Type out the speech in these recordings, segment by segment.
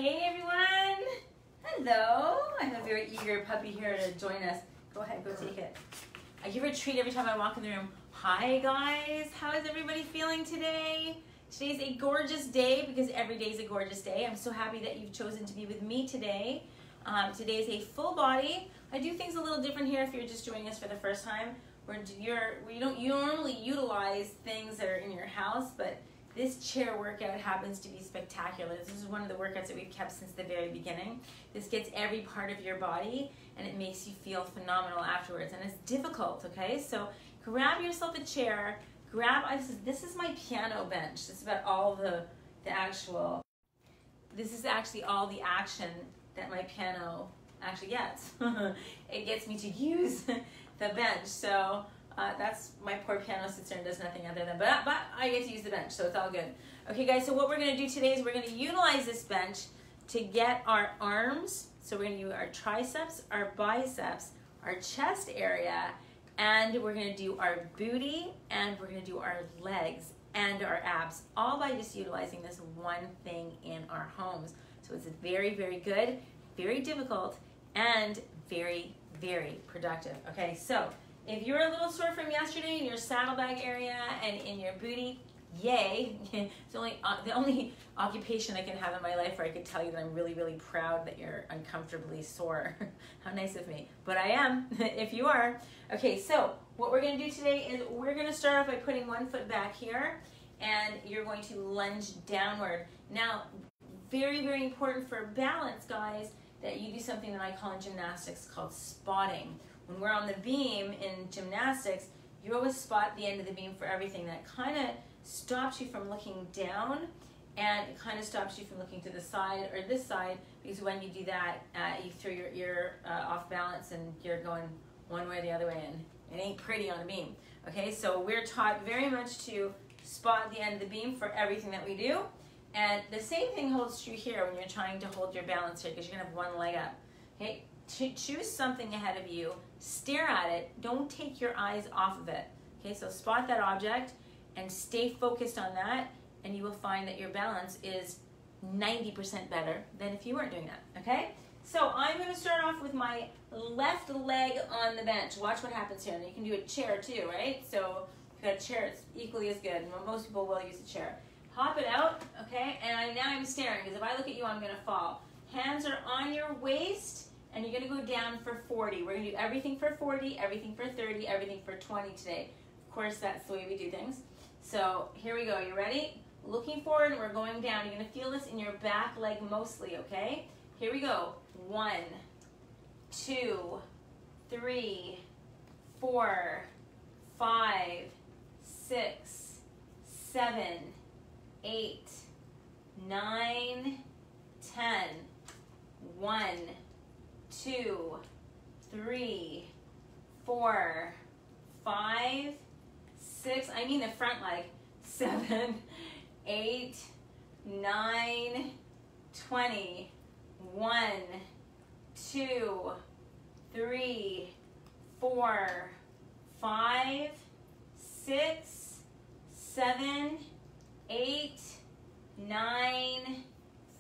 Hey everyone! Hello! I have a very eager puppy here to join us. Go ahead, go take it. I give her a treat every time I walk in the room. Hi guys, how is everybody feeling today? Today's a gorgeous day because every day is a gorgeous day. I'm so happy that you've chosen to be with me today. Today is a full body. I do things a little different here if you're just joining us for the first time. You don't normally utilize things that are in your house, but this chair workout happens to be spectacular. This is one of the workouts that we've kept since the very beginning. This gets every part of your body and it makes you feel phenomenal afterwards. And it's difficult, okay? So grab yourself a chair, this is my piano bench. This is about all this is actually all the action that my piano actually gets. It gets me to use the bench. So that's my poor piano sits there and does nothing other than, but I get to use the bench, so it's all good. Okay guys, so what we're gonna do today is we're gonna utilize this bench to get our arms. So we're gonna use our triceps, our biceps, our chest area, and we're gonna do our booty, and we're gonna do our legs and our abs, all by just utilizing this one thing in our homes. So it's very, very good, very difficult, and very, very productive. Okay, so if you're a little sore from yesterday in your saddlebag area and in your booty, yay. It's the only occupation I can have in my life where I could tell you that I'm really, really proud that you're uncomfortably sore. How nice of me. But I am, if you are. Okay, so what we're gonna do today is we're gonna start off by putting one foot back here, and you're going to lunge downward. Now, very, very important for balance, guys, that you do something that I call in gymnastics called spotting. When we're on the beam in gymnastics, you always spot the end of the beam for everything. That kind of stops you from looking down, and it kind of stops you from looking to the side or this side, because when you do that, you throw your ear off balance and you're going one way or the other way, and it ain't pretty on a beam. Okay, so we're taught very much to spot the end of the beam for everything that we do. And the same thing holds true here when you're trying to hold your balance here, because you're gonna have one leg up. Okay, choose something ahead of you, stare at it, don't take your eyes off of it. Okay, so spot that object and stay focused on that, and you will find that your balance is 90% better than if you weren't doing that, okay? So I'm gonna start off with my left leg on the bench. Watch what happens here. And you can do a chair too, right? So if you got a chair, it's equally as good. Most people will use a chair. Hop it out, okay? And now I'm staring, because if I look at you, I'm gonna fall. Hands are on your waist, and you're gonna go down for 40. We're gonna do everything for 40, everything for 30, everything for 20 today. Of course, that's the way we do things. So here we go, you ready? Looking forward, and we're going down. You're gonna feel this in your back leg mostly, okay? Here we go. 1, 2, 3, 4, 5, 6, 7, 8, 9, 10. 1, 2, 3, 4, 5, 6, I mean the front leg, 7, 8, 9, 20, 1, 2, 3, 4, 5, 6, 7, 8, 9,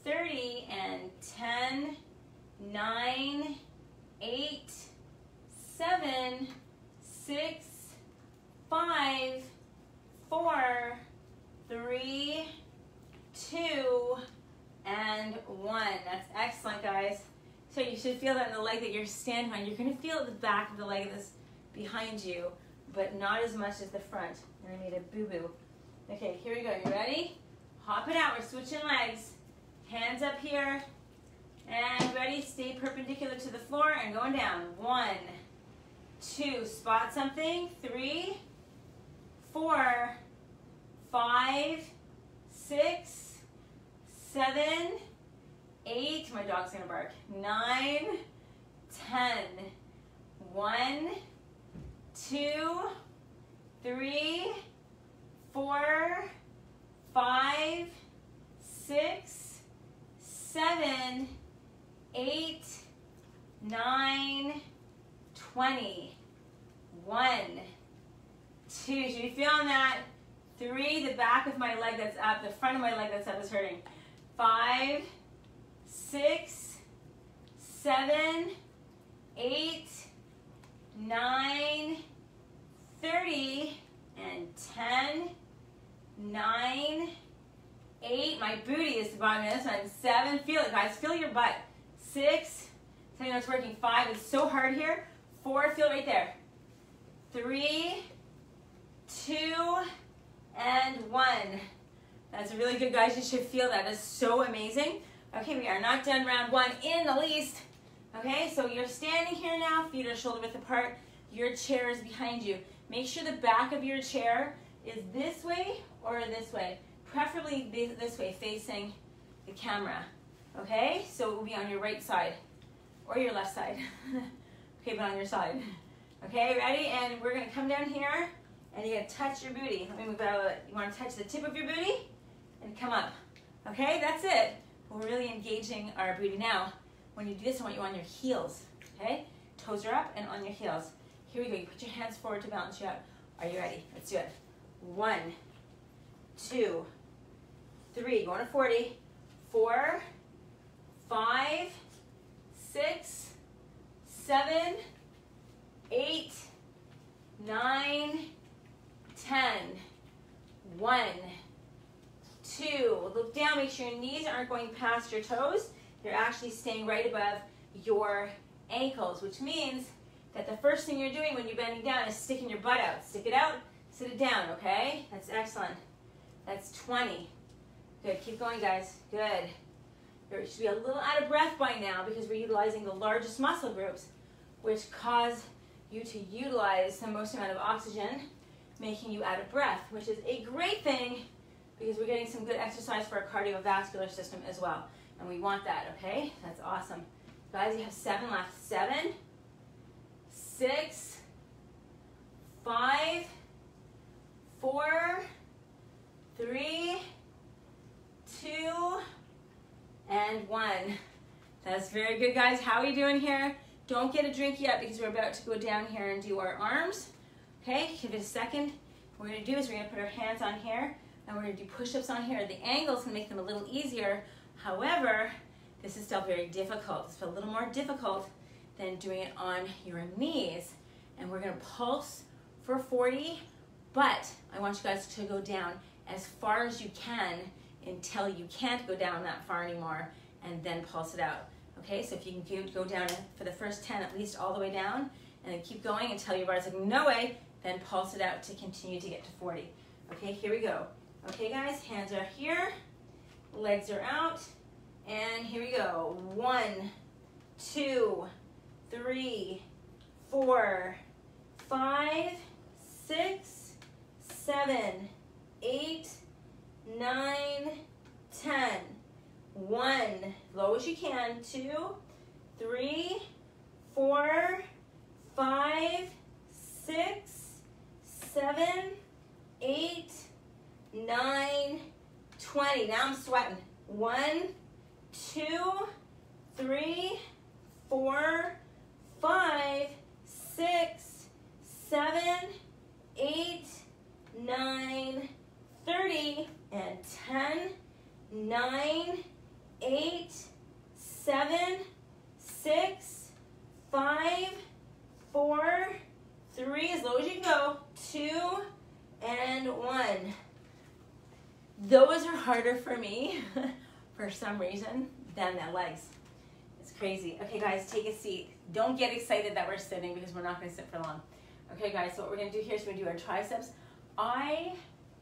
30, and 10, 9, 8, 7, 6, 5, 4, 3, 2, and 1. That's excellent, guys. So you should feel that in the leg that you're standing on. You're going to feel the back of the leg that's behind you, but not as much as the front. And I made a boo-boo. Okay, here we go. You ready? Hop it out. We're switching legs. Hands up here. And ready? Stay perpendicular to the floor and going down. 1, 2, spot something. 3, 4, 5, 6, 7, 8. My dog's gonna bark. 9, 10. 1, 2, 3, 4, 5, 6, 7, 8, 9, 20. 1, 2. Should be feeling that? 3, the back of my leg that's up, the front of my leg that's up is hurting. 5, 6, 7, 8, 9, 30, and 10, 9, 8. My booty is the bottom of this one. 7, feel it, guys. Feel your butt. 6, so you know it's working. 5, it's so hard here. 4, feel it right there. 3, 2, and 1. That's really good, guys. You should feel that. It's so amazing. Okay, we are not done round 1 in the least. Okay, so you're standing here now, feet are shoulder width apart. Your chair is behind you. Make sure the back of your chair is this way or this way. Preferably this way, facing the camera. Okay, so it will be on your right side or your left side. Okay, but on your side. Okay, ready? And we're gonna come down here and you're gonna touch your booty. Let me move out a little bit. You wanna touch the tip of your booty and come up. Okay, that's it. We're really engaging our booty now. When you do this, I want you on your heels, okay? Toes are up and on your heels. Here we go. You put your hands forward to balance you out. Are you ready? Let's do it. 1, 2, 3. Going to 40. 4, 5, 6, 7, 8, 9, 10. 1, 2. Look down. Make sure your knees aren't going past your toes. You're actually staying right above your ankles, which means that the first thing you're doing when you're bending down is sticking your butt out. Stick it out, sit it down, okay? That's excellent. That's 20. Good, keep going, guys. Good. You should be a little out of breath by now because we're utilizing the largest muscle groups, which cause you to utilize the most amount of oxygen, making you out of breath, which is a great thing because we're getting some good exercise for our cardiovascular system as well. And we want that, okay? That's awesome. Guys, you have 7 left. 7, 6, 5, 4, 3, 2, and 1. That's very good, guys. How are you doing here? Don't get a drink yet because we're about to go down here and do our arms. Okay, give it a second. What we're gonna do is we're gonna put our hands on here and we're gonna do push-ups on here. The angles can make them a little easier. However, this is still very difficult. It's a little more difficult than doing it on your knees. And we're gonna pulse for 40, but I want you guys to go down as far as you can until you can't go down that far anymore, and then pulse it out. Okay, so if you can go down for the first 10 at least all the way down, and then keep going until your body's like, no way, then pulse it out to continue to get to 40. Okay, here we go. Okay guys, hands are here, legs are out, and here we go. 1, 2, 3, 4, 5, 6, 7, 8, 9, 10. 1, low as you can. 2, 3, 4, 5, 6, 7, 8, 9, 20. Now I'm sweating. 1, 2, 3, 4, 5, 6, 7, 8, 9, 30, and 10, 9, 8, 7, 6, 5, 4, 3, as low as you can go, 2, and 1. Those are harder for me for some reason than the legs. It's crazy. Okay guys, take a seat. Don't get excited that we're sitting because we're not going to sit for long. Okay guys, so what we're going to do here is we're going to do our triceps. I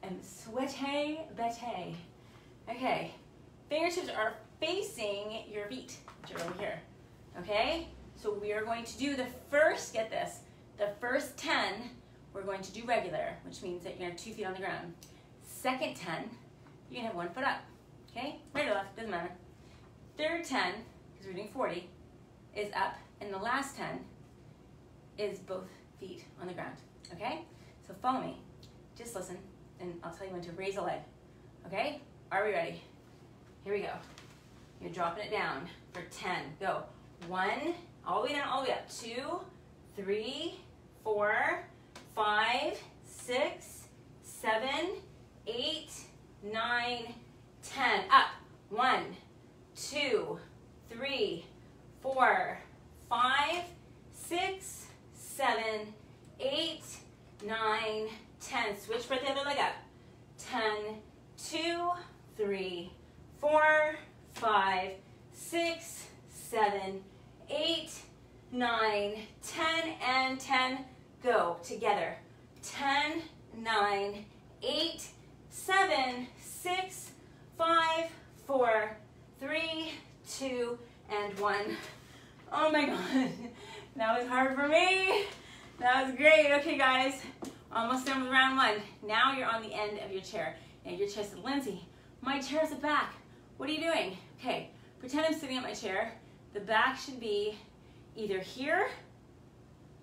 am sweaty bete. Okay, fingertips are facing your feet, which are over here. Okay, so we are going to do the first, get this, the first 10 we're going to do regular, which means that you're going to have 2 feet on the ground. Second 10, you're going to have 1 foot up. Okay, right or left, doesn't matter. Third 10, because we're doing 40, is up, and the last 10 is both feet on the ground. Okay, so follow me. Just listen, and I'll tell you when to raise a leg. Okay, are we ready? Here we go. You're dropping it down for 10. Go. 1, all the way down, all the way up. 2, 3, 4, 5, 6, 7, 8, 9, 10. Up. 1, 2, 3, 4, 5, 6, 7, 8, 9, 10. Switch for the other leg up. 10, 2, 3, 4, 5, 6, 7, 8, 9, 10, and 10. Go together. 10, 9, 8, 7, 6, 5, 4, 3, 2, and 1. Oh my God, that was hard for me. That was great. Okay, guys, almost done with round 1. Now you're on the end of your chair. And your chair said, Lindsay, my chair is at the back. What are you doing? Okay, pretend I'm sitting at my chair. The back should be either here,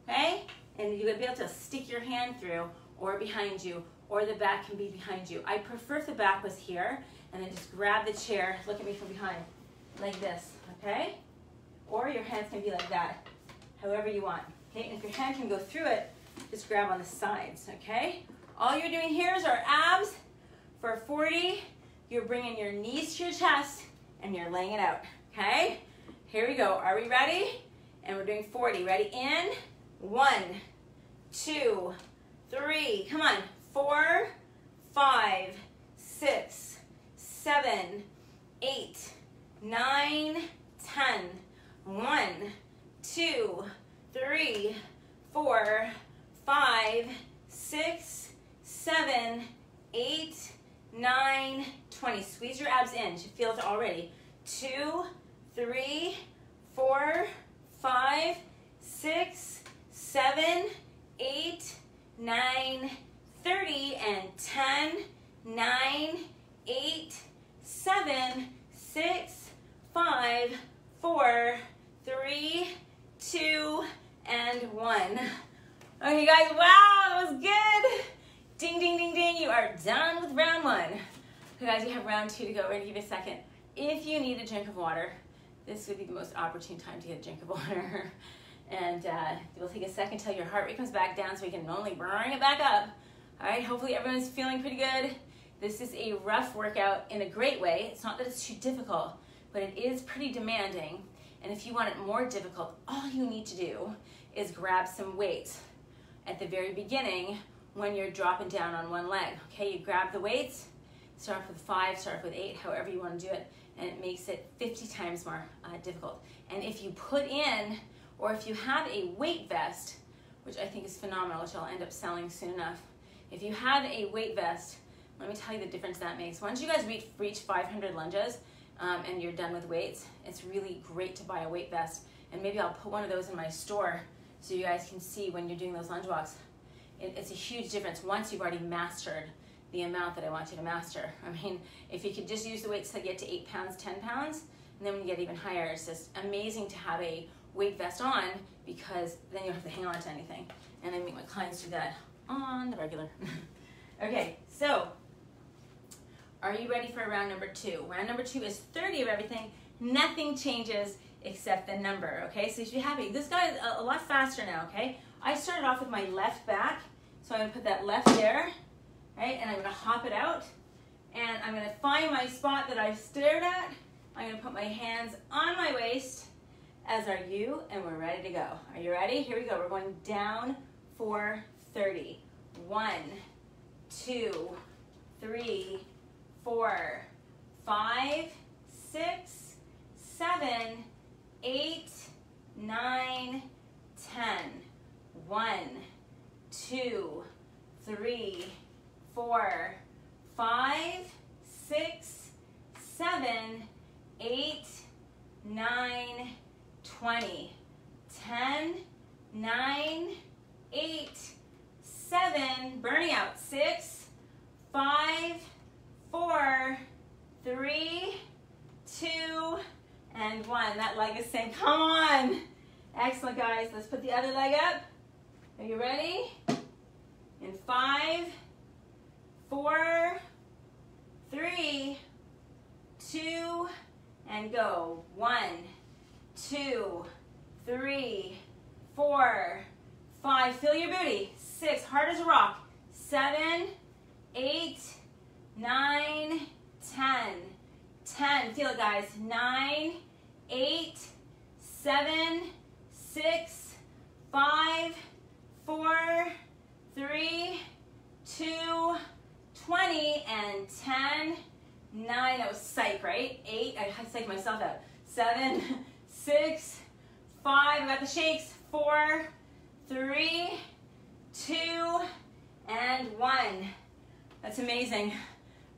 okay? And you would be able to stick your hand through, or behind you, or the back can be behind you. I prefer if the back was here, and then just grab the chair, look at me from behind, like this, okay? Or your hands can be like that, however you want. Okay, and if your hand can go through it, just grab on the sides, okay? All you're doing here is our abs. For 40, you're bringing your knees to your chest, and you're laying it out, okay? Here we go. Are we ready? And we're doing 40. Ready? In. 1, 2, 3. Come on. 4, 5, 6, 7, 8, 9, 10. 1, 2, 3, 4, 5, 6, 7, 8, 9, 20. Squeeze your abs in. You feel it already. 2, 3, 4, 5, 6, 7, 8, 9, 30, and 10, 9, 8, 7, 6, 5, 4, 3, 2, and 1. Okay, guys, wow, that was good. Ding, ding, ding, ding, you are done with round 1. Okay, guys, you have round 2 to go. We're gonna give you a second. If you need a drink of water, this would be the most opportune time to get a drink of water. And you'll take a second till your heart rate comes back down so we can only bring it back up. All right, hopefully everyone's feeling pretty good. This is a rough workout in a great way. It's not that it's too difficult, but it is pretty demanding. And if you want it more difficult, all you need to do is grab some weights at the very beginning when you're dropping down on one leg. Okay, you grab the weights, start with 5, start with 8, however you want to do it, and it makes it 50 times more difficult. And if you put in, or if you have a weight vest, which I think is phenomenal, which I'll end up selling soon enough. If you have a weight vest, let me tell you the difference that makes. Once you guys reach 500 lunges and you're done with weights, it's really great to buy a weight vest. And maybe I'll put one of those in my store so you guys can see when you're doing those lunge walks. It's a huge difference once you've already mastered the amount that I want you to master. I mean, if you could just use the weights to get to 8 pounds, 10 pounds, and then when you get even higher, it's just amazing to have a weight vest on, because then you don't have to hang on to anything. And I make my clients do that on the regular. Okay, so are you ready for round number 2? Round number 2 is 30 of everything. Nothing changes except the number, okay? So you should be happy. This guy is a lot faster now, okay? I started off with my left back, so I'm gonna put that left there, right? And I'm gonna hop it out, and I'm gonna find my spot that I stared at. I'm gonna put my hands on my waist, as are you, and we're ready to go. Are you ready? Here we go. We're going down for 30. 1, 2, 3, 4, 5, 6, 7, 8, 9, 10. 1, 2, 3, 4, 5, 6, 7, 8, 9, 20. 10, 9, 8, 7, burning out. 6, 5, 4, 3, 2, and 1. That leg is saying, come on. Excellent, guys. Let's put the other leg up. Are you ready? In 5, 4, 3, 2, and go. 1, 2, 3, 4, 5. Feel your booty. 6, hard as a rock. 7, 8, 9, 10. 10. Feel it, guys. 9, 8, 7, 6, 5, 4, 3, 2, 20, and 10, 9, that was psych, right? 8, I psyched myself out. 7, 6, 5, I got the shakes. 4, 3, 2, and 1. That's amazing.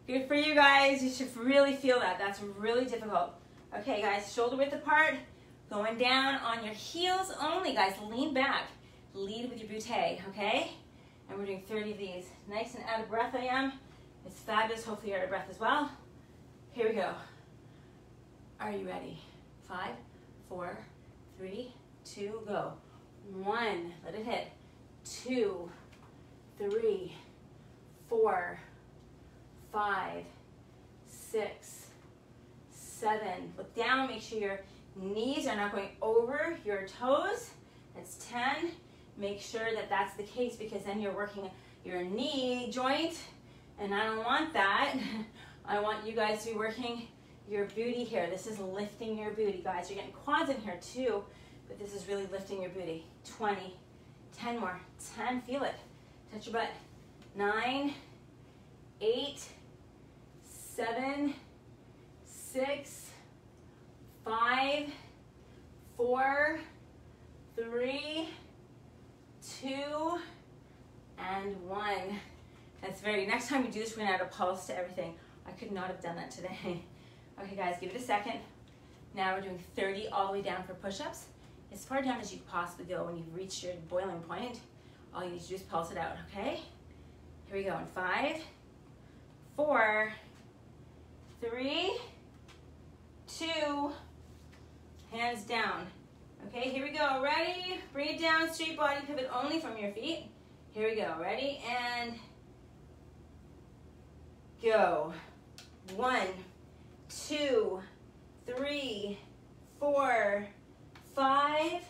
Good for you guys. You should really feel that. That's really difficult. Okay, guys, shoulder width apart. Going down on your heels only, guys. Lean back. Lead with your butte, okay? And we're doing 30 of these. Nice and out of breath I am. It's fabulous. Hopefully you're out of breath as well. Here we go. Are you ready? 5, 4, 3, 2, go. 1, let it hit. 2, 3, 4, 5, 6, 7. Look down, make sure your knees are not going over your toes. That's 10. Make sure that that's the case because then you're working your knee joint and I don't want that. I want you guys to be working your booty here. This is lifting your booty, guys. You're getting quads in here too, but this is really lifting your booty. 20, 10 more, 10, feel it. Touch your butt. 9, 8, 7, 6, 5, 4, 3, 2, and 1. That's very, next time you do this, we're gonna add a pulse to everything. I could not have done that today. Okay guys, give it a second. Now we're doing 30 all the way down for push-ups. As far down as you can possibly go when you've reached your boiling point. All you need to do is pulse it out, okay? Here we go in 5, 4, 3, 2, hands down. Okay, here we go, ready? Bring it down, straight body pivot only from your feet. Here we go, ready? And go. 1, 2, 3, 4, 5,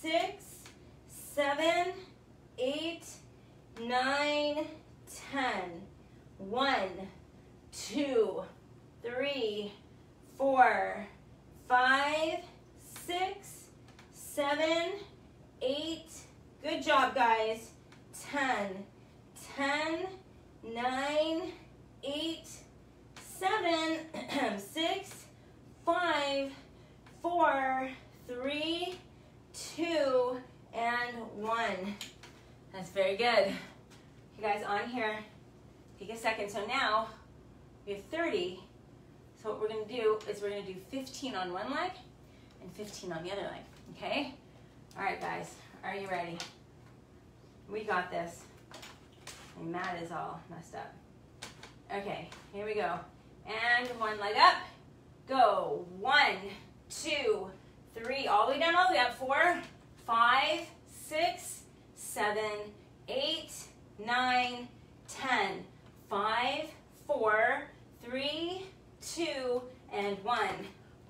6, 7, 8, 9, 10. 1, 2, 3, 4, 5, 6, 7, 8. Good job, guys. 10, 10, 9, 8, 7, 6, 5, 4, 3, 2, and 1. That's very good. You guys on here, take a second. So now we have 30. So what we're going to do is we're going to do 15 on one leg and 15 on the other leg. Okay? All right, guys. Are you ready? We got this. And Matt is all messed up. Okay, here we go. And one leg up. Go. 1, 2, 3. All the way down, all the way up. 4, 5, 6, 7, 8, 9, 10. 5, 4, 3, 2, and 1.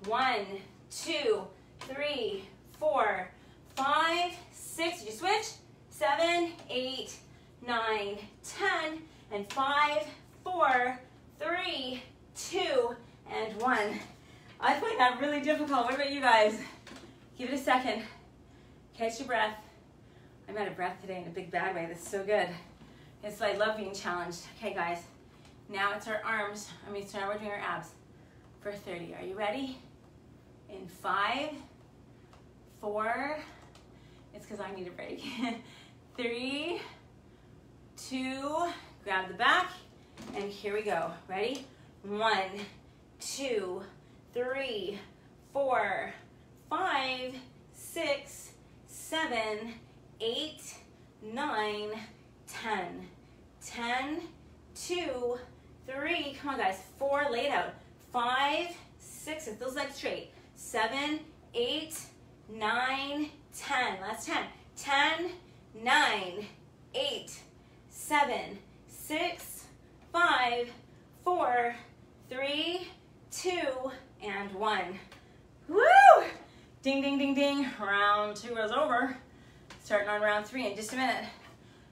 1, 2, 3, 4, 5, 6. Did you switch? 7, 8, 9, 10, and 5, 4, 3, 2, and 1. I find that really difficult. What about you guys? Give it a second. Catch your breath. I'm out of breath today in a big bad way. This is so good. It's like I love being challenged. Okay, guys. Now it's our arms. So now we're doing our abs for 30. Are you ready? In 5, 4, it's because I need a break. 3, 2, grab the back, and here we go. Ready? 1, 2, 3, 4, 5, 6, 7, 8, 9, 10. 10, 2, 3, come on guys, 4, lay it out. 5, 6, if those legs straight. 7, 8, 9, 10. Last 10. 10, 9, 8, 7, 6, 5, 4, 3, 2, and 1. Woo! Ding, ding, ding, ding. Round 2 is over. Starting on round 3 in just a minute.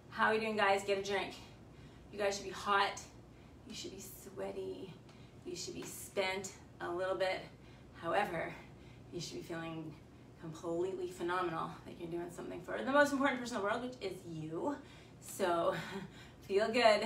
How are you doing, guys? Get a drink. You guys should be hot. You should be sweaty. You should be spent a little bit. However, you should be feeling completely phenomenal that you're doing something for the most important person in the world, which is you. So feel good,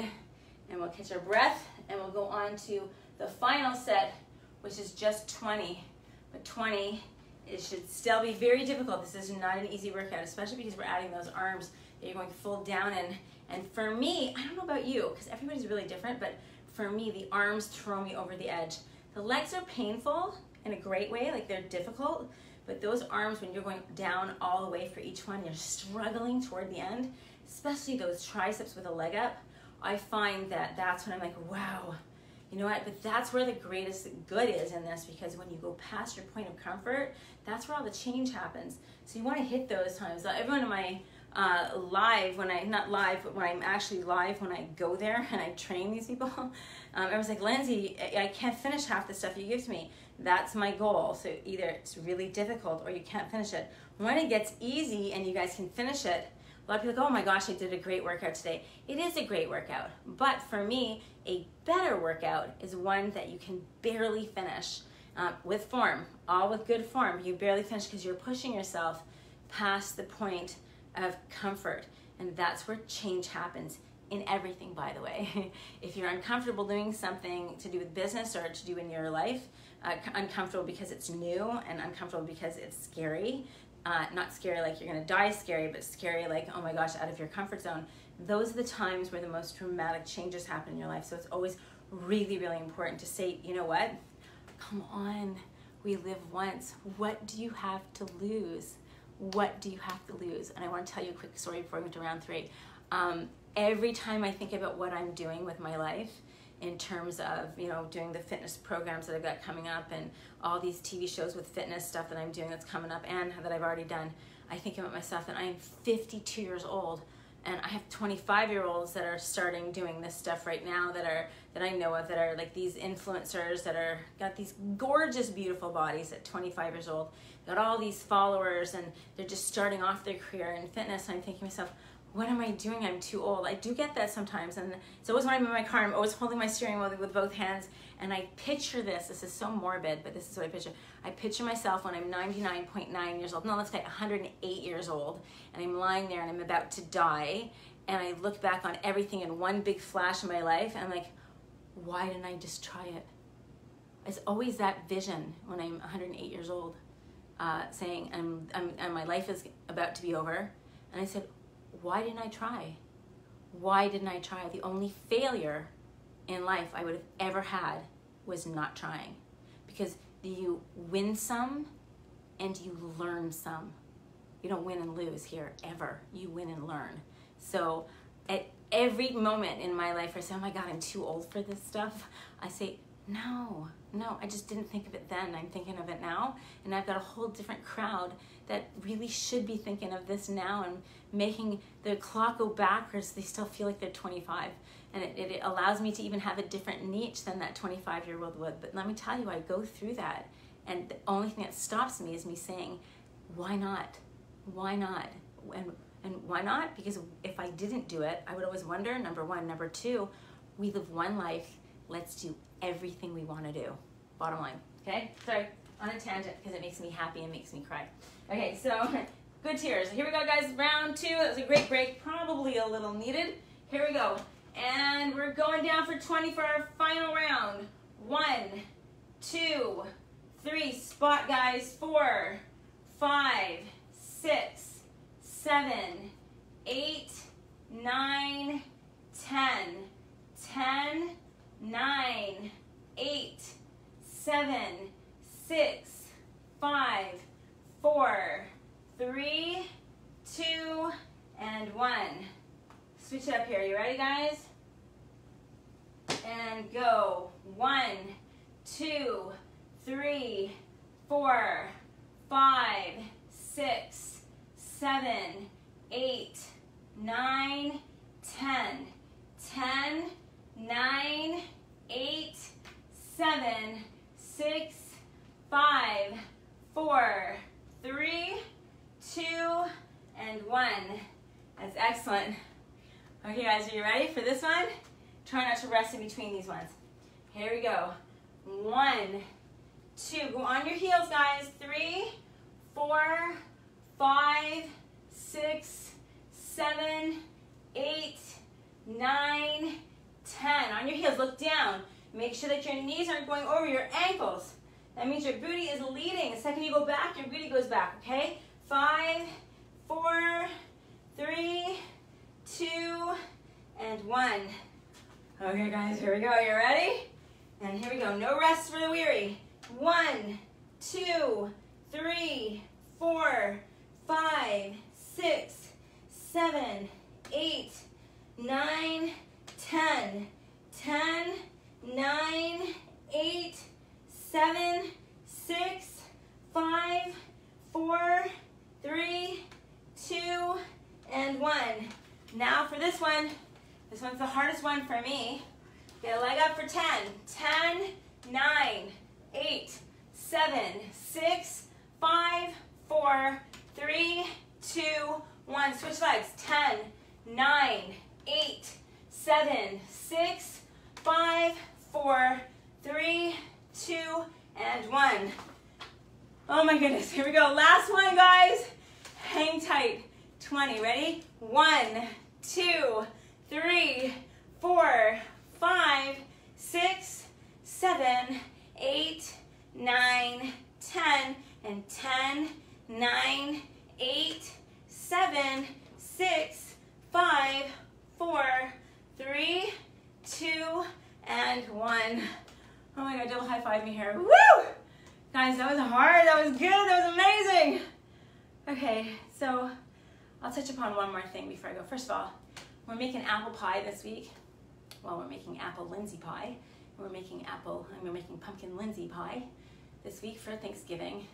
and we'll catch our breath, and we'll go on to the final set, which is just 20. But 20, it should still be very difficult. This is not an easy workout, especially because we're adding those arms that you're going full down in. And for me, I don't know about you, because everybody's really different, but for me, the arms throw me over the edge. The legs are painful in a great way, like they're difficult, but those arms, when you're going down all the way for each one, you're struggling toward the end, especially those triceps with a leg up. I find that that's when I'm like, wow, you know what? But that's where the greatest good is in this, because when you go past your point of comfort, that's where all the change happens. So you want to hit those times. Everyone in my live, when I'm actually live, when I go there and I train these people, everyone's like, Lindsay, I can't finish half the stuff you give to me. That's my goal. So either it's really difficult or you can't finish it. When it gets easy and you guys can finish it, a lot of people go, oh my gosh, I did a great workout today. It is a great workout. But for me, a better workout is one that you can barely finish with form, all with good form. You barely finish because you're pushing yourself past the point of comfort. And that's where change happens in everything, by the way. If you're uncomfortable doing something to do with business or to do in your life, uncomfortable because it's new and uncomfortable because it's scary, not scary like you're gonna die scary, but scary like, oh my gosh, out of your comfort zone. Those are the times where the most dramatic changes happen in your life. So it's always really, really important to say, you know what? Come on, we live once. What do you have to lose? What do you have to lose? And I want to tell you a quick story before we get to round 3. Every time I think about what I'm doing with my life in terms of, you know, doing the fitness programs that I've got coming up and all these TV shows with fitness stuff that I'm doing that's coming up and that I've already done, I think about myself that I am 52 years old and I have 25-year-olds that are starting doing this stuff right now that I know of, that are like these influencers that are got these gorgeous, beautiful bodies at 25 years old, got all these followers, and they're just starting off their career in fitness. And I'm thinking to myself, what am I doing? I'm too old. I do get that sometimes. And it's always when I'm in my car, I'm always holding my steering wheel with both hands. And I picture this. This is so morbid, but this is what I picture. I picture myself when I'm 99.9 years old. No, let's say 108 years old. And I'm lying there and I'm about to die. And I look back on everything in one big flash in my life. And I'm like, why didn't I just try it? It's always that vision when I'm 108 years old, saying, and my life is about to be over. And I said, why didn't I try? Why didn't I try? The only failure in life I would have ever had was not trying. Because you win some and you learn some. You don't win and lose here, ever. You win and learn. So at every moment in my life I say, oh my God, I'm too old for this stuff, I say, no, I just didn't think of it then. I'm thinking of it now. And I've got a whole different crowd that really should be thinking of this now and making the clock go backwards. They still feel like they're 25. And it allows me to even have a different niche than that 25-year-old would. But let me tell you, I go through that. And the only thing that stops me is me saying, why not? Why not? And why not? Because if I didn't do it, I would always wonder, number one. Number two, we live one life. Let's do everything we want to do. Bottom line. Okay? Sorry, on a tangent because it makes me happy and makes me cry. Okay, so good tears. Here we go, guys. Round 2. That was a great break. Probably a little needed. Here we go. And we're going down for 20 for our final round. 1, 2, 3. Spot, guys. 4, 5, 6, 7, 8, 9, 10. 10, 9, 8, 7, 6, 5, 4, 3, 2, and 1. Switch it up here. You ready, guys? And go. 1, 2, 3, 4, 5, 6, 7, 8, 9, 10. 10, 9, 8, 7, 6, 5, 4, 3, 2, and 1. That's excellent. Okay, guys, are you ready for this one? Try not to rest in between these ones. Here we go. 1, 2. Go on your heels, guys. 3, 4, 5, 6, 7, 8, 9, 10. On your heels, look down. Make sure that your knees aren't going over your ankles. That means your booty is leading. The second you go back, your booty goes back, okay? 5, 4, 3, 2, and 1. Okay, guys, here we go. You ready? And here we go. No rest for the weary. 1, 2, 3, 4, 5, 6, 7, 8, 9, 10. 10, 9, 8, 7, 6, 5, 4, 3, 2, and 1. Now for this one. This one's the hardest one for me. Get a leg up for 10. 10, 9, 8, 7, 6, 5, 4, 3, 2, 1. Switch legs. 10, 9, 8, 7, 6, 5, 4, 3, 2, and 1. Oh my goodness. Here we go. Last one, guys. Hang tight. 20. Ready? 1, 2, 3, 4, 5, 6, 7, 8, 9, 10, and 10, 9, 8, 7, 6, 5, 4, 3, 2, and 1. Oh my God, double high five me here. Woo! Guys, that was hard, that was good, that was amazing. Okay, so I'll touch upon one more thing before I go. First of all, we're making apple pie this week. Well, we're making apple Lindsay pie. We're making pumpkin Lindsay pie this week for Thanksgiving,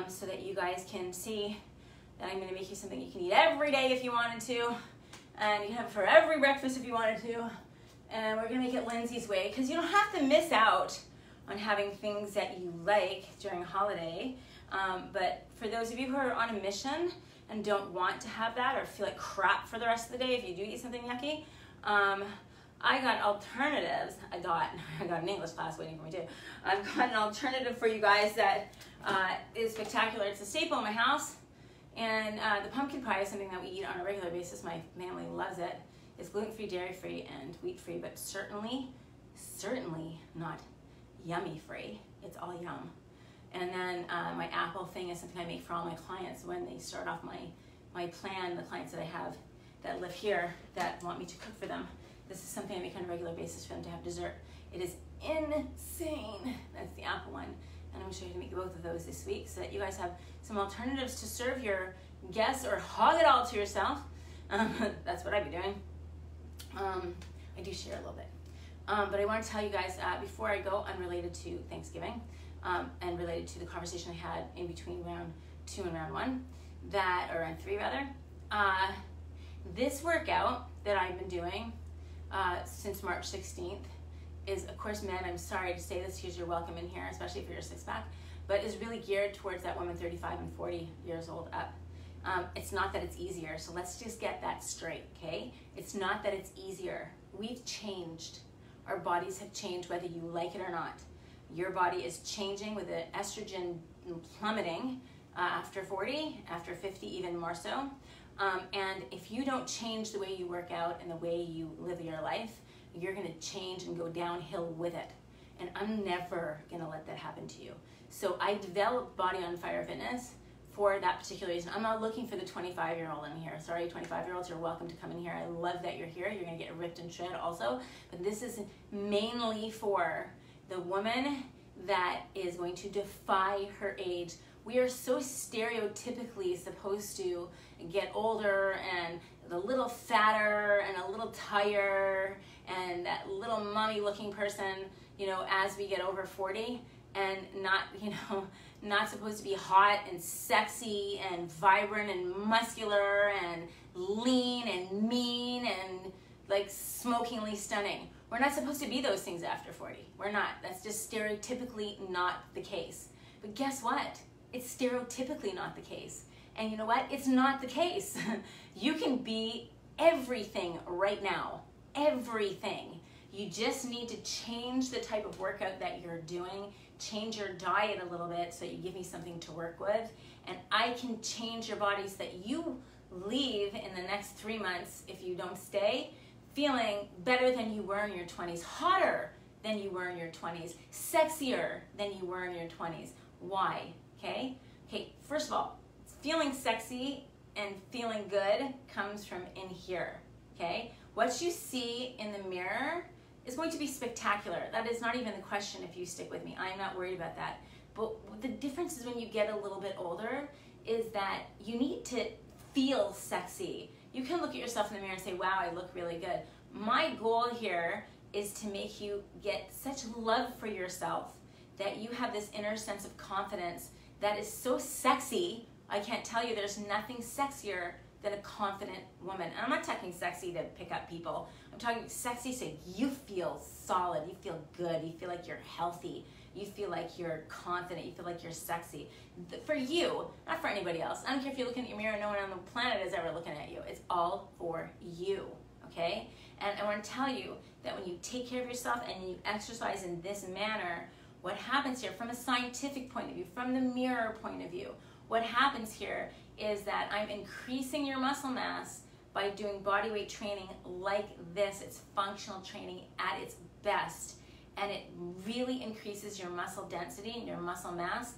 so that you guys can see that I'm gonna make you something you can eat every day if you wanted to, and you can have it for every breakfast if you wanted to, and we're gonna make it Lindsay's way, because you don't have to miss out on having things that you like during a holiday, but for those of you who are on a mission and don't want to have that or feel like crap for the rest of the day if you do eat something yucky, I got alternatives. I got an English class waiting for me too. I've got an alternative for you guys that is spectacular. It's a staple in my house, and the pumpkin pie is something that we eat on a regular basis. My family loves it. It's gluten-free, dairy-free, and wheat-free, but certainly not yummy-free. It's all yum. And then my apple thing is something I make for all my clients when they start off my plan, the clients that I have that live here that want me to cook for them. This is something I make on a regular basis for them to have dessert. It is insane. That's the apple one. And I'm gonna show you how to make both of those this week so that you guys have some alternatives to serve your guests or hog it all to yourself. That's what I'd be doing. I do share a little bit. But I want to tell you guys, before I go, unrelated to Thanksgiving, and related to the conversation I had in between round 2 and round 1, or round 3 rather, this workout that I've been doing since March 16th is, of course, men, I'm sorry to say this because you're welcome in here, especially if you're a six-pack, but is really geared towards that woman 35 and 40 years old up. It's not that it's easier, so let's just get that straight, okay? It's not that it's easier. We've changed. Our bodies have changed whether you like it or not. Your body is changing with the estrogen plummeting after 40, after 50 even more so. And if you don't change the way you work out and the way you live your life, you're gonna change and go downhill with it. And I'm never gonna let that happen to you. So I developed Body on Fire Fitness for that particular reason. I'm not looking for the 25-year-old in here. Sorry, 25-year-olds, you're welcome to come in here. I love that you're here. You're gonna get ripped and shredded also. But this is mainly for the woman that is going to defy her age. We are so stereotypically supposed to get older and a little fatter and a little tighter and that little mummy looking person, you know, as we get over 40, and not, you know, not supposed to be hot and sexy and vibrant and muscular and lean and mean and like smokingly stunning. We're not supposed to be those things after 40. We're not. That's just stereotypically not the case. But guess what? It's stereotypically not the case. And you know what? It's not the case. You can be everything right now. Everything. You just need to change the type of workout that you're doing change your diet a little bit so you give me something to work with, and I can change your body so that you leave in the next 3 months, if you don't stay, feeling better than you were in your 20s, hotter than you were in your 20s, sexier than you were in your 20s. Why? Okay, first of all, feeling sexy and feeling good comes from in here. Okay, what you see in the mirror is going to be spectacular. That is not even the question if you stick with me. I'm not worried about that. But the difference is when you get a little bit older is that you need to feel sexy. You can look at yourself in the mirror and say, wow, I look really good. My goal here is to make you get such love for yourself that you have this inner sense of confidence that is so sexy. I can't tell you, there's nothing sexier than a confident woman. And I'm not talking sexy to pick up people. I'm talking sexy so you feel solid, you feel good, you feel like you're healthy, you feel like you're confident, you feel like you're sexy. For you, not for anybody else. I don't care if you're looking at your mirror and no one on the planet is ever looking at you. It's all for you, okay? And I want to tell you that when you take care of yourself and you exercise in this manner, what happens here from a scientific point of view, from the mirror point of view, what happens here is that I'm increasing your muscle mass by doing body weight training like this. It's functional training at its best, and it really increases your muscle density and your muscle mass,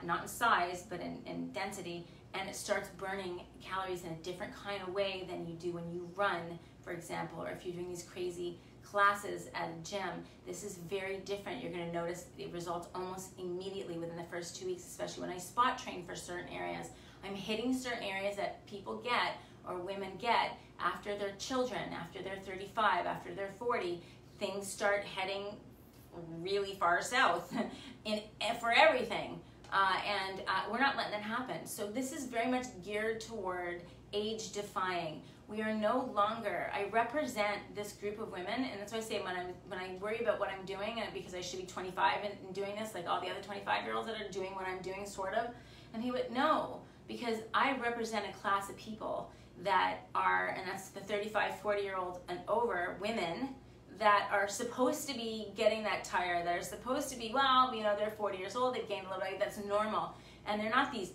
not in size, but in density, and it starts burning calories in a different kind of way than you do when you run, for example, or if you're doing these crazy classes at a gym. This is very different. You're going to notice the results almost immediately within the first 2 weeks, especially when I spot train for certain areas. I'm hitting certain areas that people get or women get after their children, after they're 35, after they're 40. Things start heading really far south for everything. And we're not letting that happen. So this is very much geared toward age defying. We are no longer, I represent this group of women, and that's why I say when I worry about what I'm doing, and because I should be 25 and doing this, like all the other 25-year-olds that are doing what I'm doing, sort of, and he would, no, because I represent a class of people that are, and that's the 35, 40-year-old and over women that are supposed to be getting that tire, that are supposed to be, well, you know, they're 40 years old, they've gained a little weight, that's normal, and they're not these,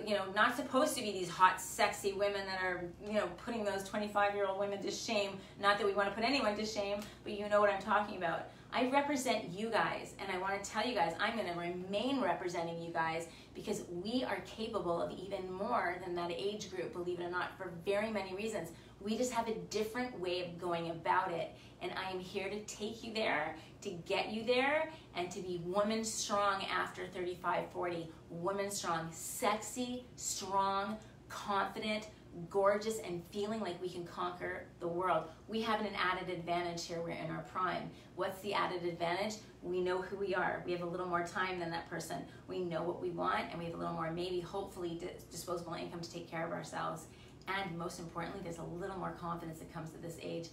you know, not supposed to be these hot, sexy women that are, you know, putting those 25-year-old women to shame. Not that we want to put anyone to shame, but you know what I'm talking about. I represent you guys, and I want to tell you guys, I'm going to remain representing you guys because we are capable of even more than that age group, believe it or not, for very many reasons. We just have a different way of going about it, and I am here to take you there, to get you there, and to be woman strong after 35, 40. Woman strong, sexy, strong, confident, gorgeous, and feeling like we can conquer the world. We have an added advantage here. We're in our prime. What's the added advantage? We know who we are. We have a little more time than that person. We know what we want, and we have a little more, maybe, hopefully, disposable income to take care of ourselves. And most importantly, there's a little more confidence that comes to this age.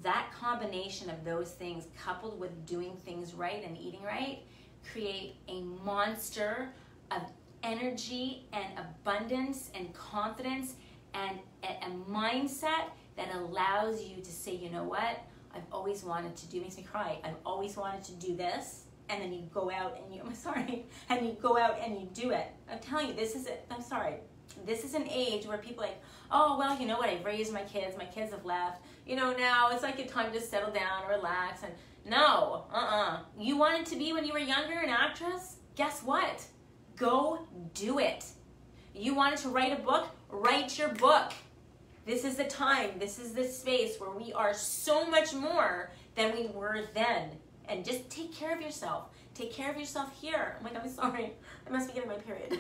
That combination of those things, coupled with doing things right and eating right, create a monster of energy and abundance and confidence and a mindset that allows you to say, you know what, I've always wanted to do, makes me cry, I've always wanted to do this, and then you go out and and you go out and you do it. I'm telling you, this is it. I'm sorry. This is an age where people are like, oh, well, you know what, I've raised my kids have left, you know, now it's like a time to settle down, relax, and no, You wanted to be when you were younger an actress? Guess what? Go do it. You wanted to write a book? Write your book. This is the time, this is the space where we are so much more than we were then. And just take care of yourself. Take care of yourself here. Oh my God, I'm sorry. I must be getting my period.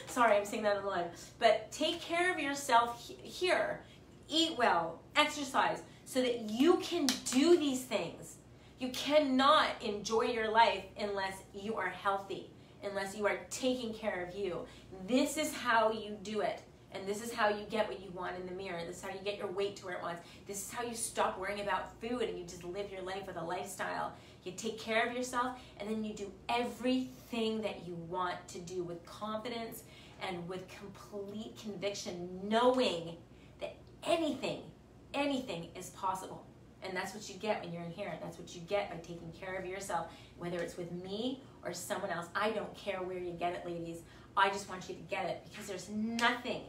Sorry, I'm saying that on the live. But take care of yourself here. Eat well, exercise, so that you can do these things. You cannot enjoy your life unless you are healthy, unless you are taking care of you. This is how you do it. And this is how you get what you want in the mirror. This is how you get your weight to where it wants. This is how you stop worrying about food and you just live your life with a lifestyle. You take care of yourself, and then you do everything that you want to do with confidence and with complete conviction, knowing that anything is possible. And that's what you get when you're in here. That's what you get by taking care of yourself, whether it's with me or someone else. I don't care where you get it, ladies. I just want you to get it, because there's nothing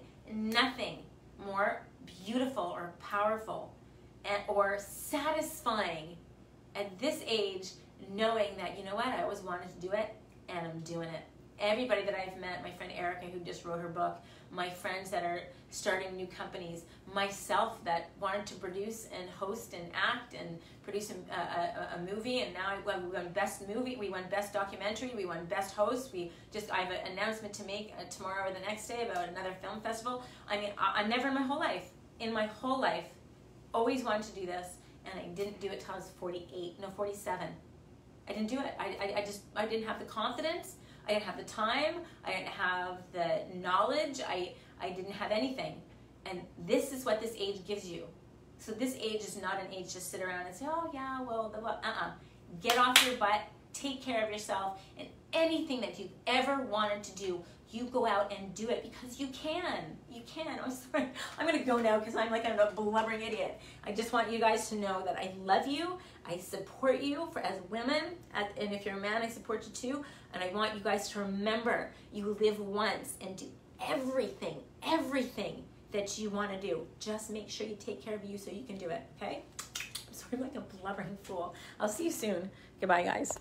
more beautiful or powerful or satisfying at this age, knowing that, you know what, I always wanted to do it and I'm doing it. Everybody that I've met, my friend Erica who just wrote her book, my friends that are starting new companies, myself that wanted to produce and host and act and produce a movie, and now we won best movie, we won best documentary, we won best host. I have an announcement to make tomorrow or the next day about another film festival. I mean, I never in my whole life, always wanted to do this, and I didn't do it till I was 47. I didn't do it. I didn't have the confidence. I didn't have the time. I didn't have the knowledge. I didn't have anything. And this is what this age gives you. So this age is not an age to sit around and say, oh yeah, well, Get off your butt, take care of yourself, and anything that you've ever wanted to do, you go out and do it, because you can. You can. I'm sorry. I'm going to go now because I'm like a blubbering idiot. I just want you guys to know that I love you. I support you as women, and if you're a man, I support you too. And I want you guys to remember, you live once, and do everything that you want to do. Just make sure you take care of you so you can do it, okay? I'm sorry, I'm like a blubbering fool. I'll see you soon. Goodbye, guys.